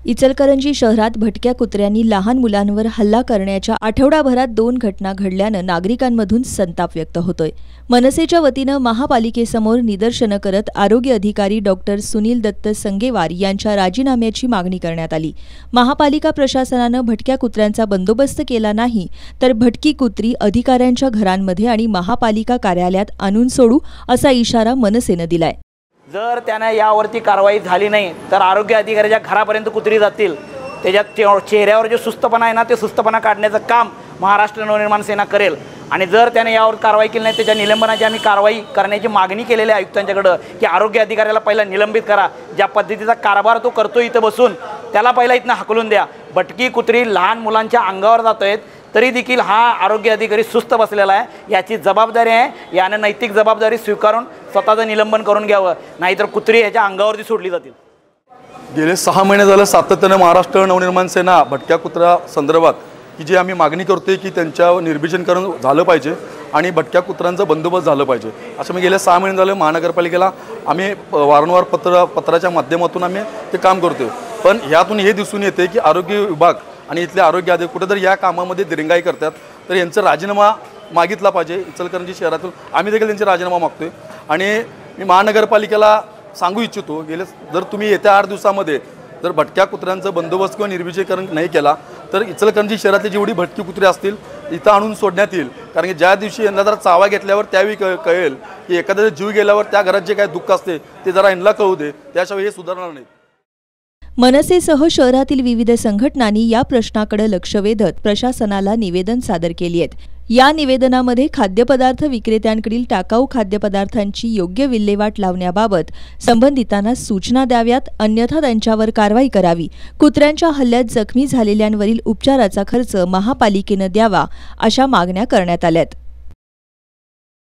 इचलकरंजी शहरात भटक्या कुत्र्यांनी लहान मुलांवर हल्ला करण्याच्या आठवडाभरात 2 घटना घडल्यानं नागरिकांमधून संताप व्यक्त होतोय। मनसेच्या वतीनं महापालिकेसमोर निदर्शनं करत आरोग्य अधिकारी डॉक्टर सुनील दत्त संगेवार यांच्या राजीनाम्याची मागणी करण्यात आली। महापालिका प्रशासनानं भटक्या कुत्र्यांचा बंदोबस्त केला नाही तर भटकी कुत्री अधिकाऱ्यांच्या घरांमध्ये आणि महापालिका कार्यालयात आणून सोडू असा इशारा मनसेनं दिलाय। जर त्याने यावरती कारवाई झाली नाही तर आरोग्य अधिकाऱ्याच्या घरापर्यंत कुत्री जातील। त्याच्या चेहऱ्यावर जो सुस्तपणा आहे ना ते सुस्तपणा काढण्याचं काम महाराष्ट्र नवनिर्माण सेना करेल आणि जर त्याने यावर कारवाई केली नाही त्याच्या निलंबनाची आम्ही कारवाई करण्याची मागणी केलेली आहे आयुक्तांच्याकडे की आरोग्य अधिकाऱ्याला पहिला निलंबित करा। ज्या पद्धतीचा कारभार तो करतो इथं बसून त्याला पहिला इथनं हाकलून द्या। भटकी कुत्री लहान मुलांच्या अंगावर जातोय तरी देखील हा आरोग्य अधिकारी सुस्त बसलेला आहे। याची जबाबदारी आहे, याने नैतिक जबाबदारी स्वीकारून स्वतःचं निलंबन करून घ्यावं, नाहीतर कुत्री याच्या अंगावरती सोडली जातील। गेले 6 महिने झाले सातत्याने महाराष्ट्र नवनिर्माण सेना भटक्या कुत्रा संदर्भात की जी आम्ही मागणी करतोय की त्यांच्यावर निर्बीजकरण झालं पाहिजे आणि भटक्या कुत्र्यांचा बंदोबस्त झालं पाहिजे। असं मी गेले 6 महिने झाले महानगरपालिकेला आम्ही वारंवार पत्राच्या माध्यमातून आम्ही ते काम करतोय। पण यातून हे दिसून येते की आरोग्य विभाग आणि इथले आरोग्य अधिकारी कुठेतरी या कामामध्ये दिरंगाई करतात, तर यांचा राजीनामा मागितला पाहिजे। इचलकरंजी शहरातून आम्ही देखील त्यांचा राजीनामा मागतोय आणि मी महानगरपालिकेला सांगू इच्छितो जर तुम्ही येत्या 8 दिवसामध्ये जर भटक्या कुत्र्यांचा बंदोबस्त किंवा निर्बीजकरण नाही केला तर इचलकरंजी शहरातली जेवढी भटकी कुत्री असतील इथं आणून सोडण्यात येईल। कारण की ज्या दिवशी यांना जरा चावा घेतल्यावर त्यावेळी कळेल की एखाद्याचा जीव गेल्यावर त्या घरात जे काही दुःख असते ते जरा यांना कळू दे, त्याशिवाय हे सुधारणार नाही। मनसेसह शहरातील विविध संघटनांनी या प्रश्नाकडे लक्ष वेधत प्रशासनाला निवेदन सादर केली आहेत। या निवेदनामध्ये खाद्यपदार्थ विक्रेत्यांकडील टाकाऊ खाद्यपदार्थांची योग्य विल्हेवाट लावण्याबाबत संबंधितांना सूचना द्याव्यात, अन्यथा त्यांच्यावर कारवाई करावी। कुत्र्यांच्या हल्ल्यात जखमी झालेल्यांवरील उपचाराचा खर्च महापालिकेनं द्यावा अशा मागण्या करण्यात आल्यात।